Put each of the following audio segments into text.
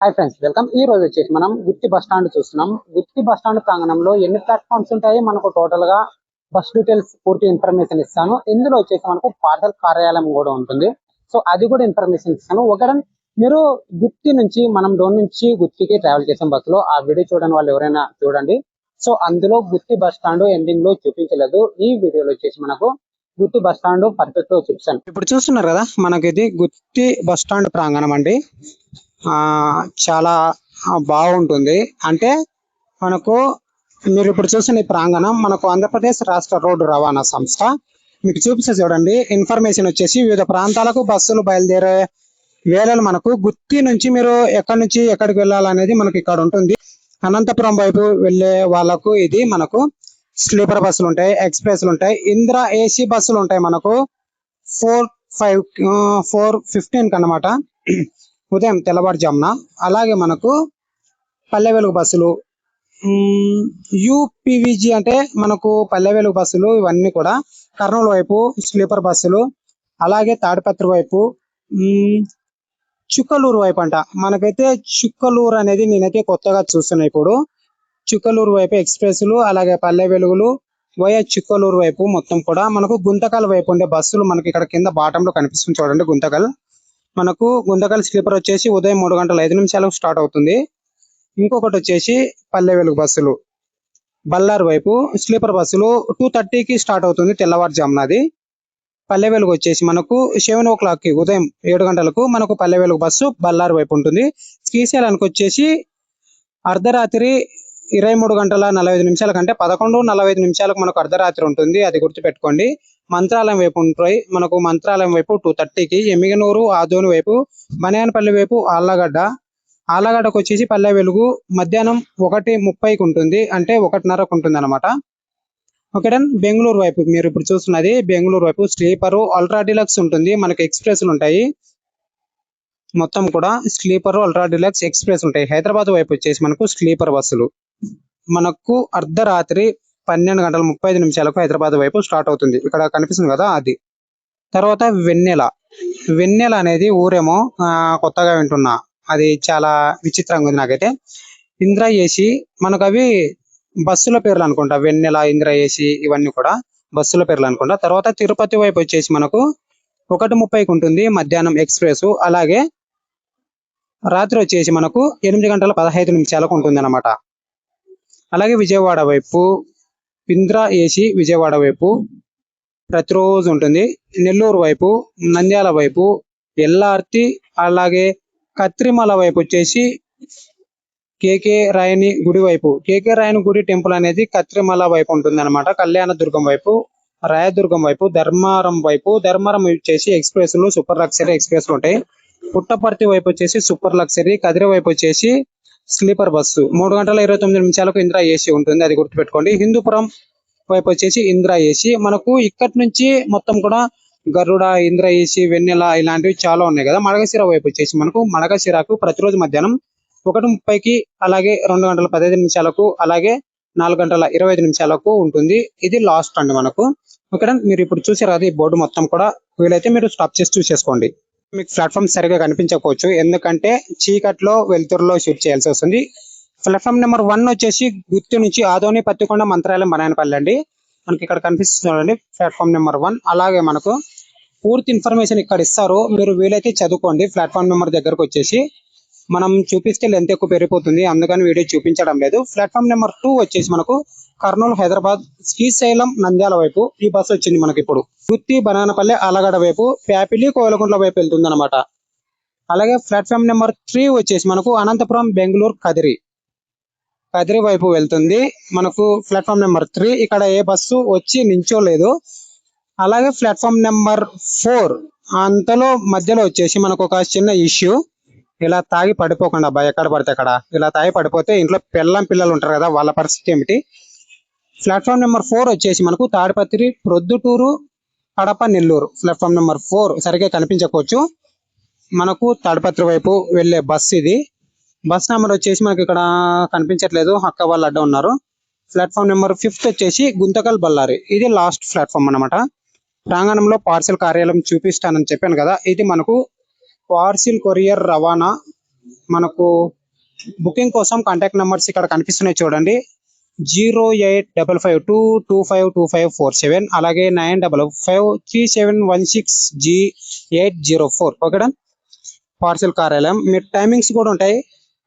Hi friends, welcome. ఈ రోజు వచ్చేసి మనం గుత్తి బస్ స్టాండ్ చూస్తున్నాం. గుత్తి బస్ స్టాండ్ ప్రాంగణంలో ఎన్ని ప్లాట్ఫామ్స్ ఉంటాయి, మనకు టోటల్ గా బస్ డీటెయిల్స్ పూర్తి ఇన్ఫర్మేషన్ ఇస్తాను. ఇందులో వచ్చేసి మనకు పార్సల్ కార్యాలయం కూడా ఉంటుంది. సో అది కూడా ఇన్ఫర్మేషన్ ఇస్తాను. ఒకవేళ మీరు గుత్తి నుంచి మనం డోన్ నుంచి గుత్తికి ట్రావెల్ చేసిన బస్సులో ఆ వీడియో చూడని వాళ్ళు ఎవరైనా చూడండి. సో అందులో గుత్తి బస్ స్టాండ్ ఎండింగ్ లో చూపించలేదు. ఈ వీడియోలో వచ్చేసి మనకు గుత్తి బస్ స్టాండ్ పర్ఫెక్ట్ చూపిస్తాను. ఇప్పుడు చూస్తున్నారు కదా, మనకి ఇది గుత్తి బస్ స్టాండ్ ప్రాంగణం అండి. చాలా బాగుంటుంది. అంటే మనకు మీరు ఇప్పుడు చూసిన ఈ ప్రాంగణం మనకు ఆంధ్రప్రదేశ్ రాష్ట్ర రోడ్డు రవాణా సంస్థ మీకు చూపిస్తే చూడండి. ఇన్ఫర్మేషన్ వచ్చేసి వివిధ ప్రాంతాలకు బస్సులు బయలుదేరే వేళలు మనకు గుత్తి నుంచి మీరు ఎక్కడి నుంచి ఎక్కడికి వెళ్ళాలనేది మనకి ఇక్కడ ఉంటుంది. అనంతపురం వైపు వెళ్ళే వాళ్ళకు ఇది మనకు స్లీపర్ బస్సులు ఉంటాయి, ఎక్స్ప్రెస్లు ఉంటాయి, ఇందిరా ఏసీ బస్సులు ఉంటాయి మనకు 4:15 అన్నమాట, ఉదయం తెల్లవారుజామున. అలాగే మనకు పల్లె వెలుగు బస్సులు, యూపీవీజీ అంటే మనకు పల్లె వెలుగు బస్సులు, ఇవన్నీ కూడా కర్నూలు వైపు స్లీపర్ బస్సులు. అలాగే తాడిపత్రి వైపు, చుక్కలూరు వైపు అంట. మనకైతే చుక్కలూరు అనేది నేనైతే కొత్తగా చూస్తున్నా ఇప్పుడు. చుక్కలూరు వైపు ఎక్స్ప్రెస్లు, అలాగే పల్లె వెలుగులు, వైఎస్ చుక్కలూరు వైపు మొత్తం కూడా మనకు గుంతకల్ వైపు ఉండే బస్సులు మనకి ఇక్కడ కింద బాటంలో కనిపిస్తుంది చూడండి. గుంతకల్ మనకు గుంతకల్ స్లీపర్ వచ్చేసి ఉదయం 3:05 స్టార్ట్ అవుతుంది. ఇంకొకటి వచ్చేసి పల్లె వెలుగు బస్సులు బళ్ళారు వైపు స్లీపర్ బస్సులు 2:30కి స్టార్ట్ అవుతుంది తెల్లవారుజామునది. పల్లె వెలుగు వచ్చేసి మనకు 7 o'clockకి ఉదయం 7 గంటలకు మనకు పల్లె వెలుగు బస్సు బళ్ళారు వైపు ఉంటుంది. శ్రీశైలానికి వచ్చేసి అర్ధరాత్రి 23:45 కంటే 11:45 మనకు అర్ధరాత్రి ఉంటుంది. అది గుర్తుపెట్టుకోండి. మంత్రాలయం వైపు ఉంటాయి మనకు. మంత్రాలయం వైపు 2:30కి, ఎమ్మిగనూరు ఆదోని వైపు, బనియానపల్లి వైపు ఆళ్ళగడ్డకు వచ్చేసి పల్లె వెలుగు మధ్యాహ్నం 1:30కి ఉంటుంది, అంటే 1:30కు ఉంటుంది అనమాట. Okay done. బెంగళూరు వైపు మీరు ఇప్పుడు చూస్తున్నది బెంగళూరు వైపు స్లీపరు అల్ట్రా డిలక్స్ ఉంటుంది. మనకి ఎక్స్ప్రెస్లు ఉంటాయి మొత్తం కూడా. స్లీపర్ అల్ట్రా డిలక్స్ ఎక్స్ప్రెస్ ఉంటాయి. హైదరాబాద్ వైపు వచ్చేసి మనకు స్లీపర్ బస్సులు మనకు అర్ధరాత్రి 12:35 హైదరాబాద్ వైపు స్టార్ట్ అవుతుంది. ఇక్కడ కనిపిస్తుంది కదా అది. తర్వాత వెన్నెల అనేది ఊరేమో కొత్తగా వింటున్నా, అది చాలా విచిత్రంగా ఉంది నాకైతే. ఇందిరా ఏసీ మనకు అవి బస్సుల పేర్లు అనుకుంటా. వెన్నెల, ఇందిరా ఏసీ ఇవన్నీ కూడా బస్సుల పేర్లు అనుకుంటా. తర్వాత తిరుపతి వైపు వచ్చేసి మనకు 1:30కి ఉంటుంది మధ్యాహ్నం ఎక్స్ప్రెస్. అలాగే రాత్రి వచ్చేసి మనకు 8:15 ఉంటుంది అనమాట. అలాగే విజయవాడ వైపు ఇందిరా ఏసీ విజయవాడ వైపు ప్రతిరోజు ఉంటుంది. నెల్లూరు వైపు, నంద్యాల వైపు, ఎల్లార్తి, అలాగే కత్రిమల వైపు వచ్చేసి కేకే రాయని గుడి వైపు. కేకే రాయని గుడి టెంపుల్ అనేది కత్రిమల వైపు ఉంటుంది అనమాట. కళ్యాణదుర్గం వైపు, రాయదుర్గం వైపు, ధర్మారం వచ్చేసి ఎక్స్ప్రెస్లు సూపర్ లగ్జరీ ఎక్స్ప్రెస్లు ఉంటాయి. పుట్టపర్తి వైపు వచ్చేసి సూపర్ లగ్జరీ, కదిరి వైపు వచ్చేసి స్లీపర్ బస్సు 3:29 ఇందిరా ఏసీ ఉంటుంది, అది గుర్తుపెట్టుకోండి. హిందూపురం వైపు వచ్చేసి ఇందిరా ఏసీ. మనకు ఇక్కడి నుంచి మొత్తం కూడా గరుడ, ఇందిరా ఏసీ, వెన్నెల ఇలాంటివి చాలా ఉన్నాయి కదా. మడగశిర వైపు వచ్చేసి మనకు మడగశిరకు ప్రతిరోజు మధ్యాహ్నం 1:30కి, అలాగే 2:15 అలాగే 4:25 ఉంటుంది. ఇది లాస్ట్ అండి మనకు. ఓకే, మీరు ఇప్పుడు చూసారు అది బోర్డు మొత్తం కూడా. వీలైతే మీరు స్టాప్ చేసి చూసేసుకోండి. మీకు ప్లాట్ఫామ్ సరిగా కనిపించకపోవచ్చు, ఎందుకంటే చీకట్లో వెలుతురులో షూట్ చేయాల్సి వస్తుంది. ప్లాట్ఫామ్ నెంబర్ 1 వచ్చేసి గుత్తి నుంచి ఆదోని, పత్తికొండ, మంత్రాలయం, బనాయనపల్లి అండి. మనకి ఇక్కడ కనిపిస్తుంది ప్లాట్ఫామ్ నెంబర్ 1. అలాగే మనకు పూర్తి ఇన్ఫర్మేషన్ ఇక్కడ ఇస్తారు, మీరు వీలైతే చదువుకోండి. ప్లాట్ఫామ్ నెంబర్ దగ్గరకు వచ్చేసి మనం చూపిస్తే లెంత్ ఎక్కువ పెరిగిపోతుంది, అందుకని వీడియో చూపించడం లేదు. ప్లాట్ఫామ్ నెంబర్ 2 వచ్చేసి మనకు కర్నూలు, హైదరాబాద్, శ్రీశైలం, నంద్యాల వైపు ఈ బస్సు వచ్చింది మనకి. ఇప్పుడు గుత్తి, బనానపల్లి, ఆలగడ్డ వైపు, ప్యాపిలి, కోవలకుంట్ల వైపు వెళ్తుంది అనమాట. అలాగే ప్లాట్ఫామ్ నెంబర్ 3 వచ్చేసి మనకు అనంతపురం, బెంగళూరు, కదిరి వైపు వెళ్తుంది మనకు. ప్లాట్ఫామ్ నెంబర్ 3 ఇక్కడ ఏ బస్సు వచ్చి నించోలేదు. అలాగే ప్లాట్ఫామ్ నెంబర్ 4 అంతలో మధ్యలో వచ్చేసి మనకు ఒక చిన్న ఇష్యూ. ఇలా తాగి పడిపోకుండా అబ్బాయి, ఎక్కడ పడితే అక్కడ ఇలా తాగి పడిపోతే ఇంట్లో పిల్లలు ఉంటారు కదా, వాళ్ళ పరిస్థితి ఏమిటి? ప్లాట్ఫామ్ నెంబర్ 4 వచ్చేసి మనకు తాడిపత్రి, ప్రొద్దుటూరు, కడప, నెల్లూరు. ప్లాట్ఫామ్ నెంబర్ 4 సరిగ్గా కనిపించకపోవచ్చు మనకు. తాడిపత్రి వైపు వెళ్ళే బస్సు ఇది. బస్ నెంబర్ వచ్చేసి మనకి ఇక్కడ కనిపించట్లేదు, అక్క వాళ్ళు అడ్డ ఉన్నారు. ప్లాట్ఫామ్ నెంబర్ 5 వచ్చేసి గుంతకల్, బళ్ళారి. ఇది లాస్ట్ ప్లాట్ఫామ్ అనమాట. ప్రాంగణంలో పార్సిల్ కార్యాలయం చూపిస్తానని చెప్పాను కదా, ఇది మనకు పార్సిల్ కొరియర్ రవాణా మనకు బుకింగ్ కోసం కాంటాక్ట్ నెంబర్స్ ఇక్కడ కనిపిస్తున్నాయి చూడండి. 08552252547 అలాగే 95537160G804. ఓకేనా. పార్సిల్ కార్యాలయం. మీరు టైమింగ్స్ కూడా ఉంటాయి,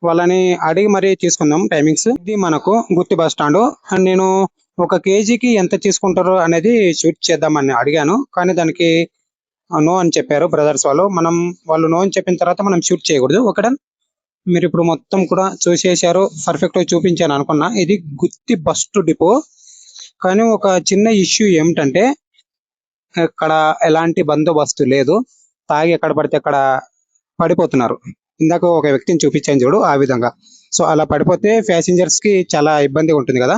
వాళ్ళని అడిగి మరీ తీసుకుందాం టైమింగ్స్. ఇది మనకు గుత్తి బస్ స్టాండ్. అండ్ నేను 1 kgకి ఎంత తీసుకుంటారో అనేది షూట్ చేద్దామని అడిగాను, కానీ దానికి నో అని చెప్పారు బ్రదర్స్ వాళ్ళు. వాళ్ళు నో అని చెప్పిన తర్వాత మనం షూట్ చేయకూడదు. ఓకేనా. మీరు ఇప్పుడు మొత్తం కూడా చూసేశారు, పర్ఫెక్ట్ గా చూపించాను అనుకున్నా. ఇది గుత్తి బస్ డిపో. కానీ ఒక చిన్న ఇష్యూ ఏమిటంటే ఇక్కడ ఎలాంటి బందోబస్తు లేదు. తాగి ఎక్కడ పడితే అక్కడ పడిపోతున్నారు. ఇందాక ఒక వ్యక్తిని చూపించాను చూడు, ఆ విధంగా. సో అలా పడిపోతే ప్యాసింజర్స్ కి చాలా ఇబ్బందిగా ఉంటుంది కదా.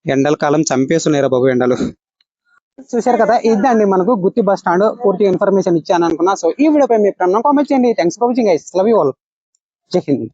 ఎండల కాలం చంపేస్తున్నాయి బాబు ఎండలు. చూశారు కదా, ఇదండి మనకు గుత్తి బస్ స్టాండ్. పూర్తి ఇన్ఫర్మేషన్ ఇచ్చాను అనుకున్నా. సో ఈ వీడియోపై మీ కామెంట్ చేయండి. Thanks for watching guys. Love you all. జై హింద్.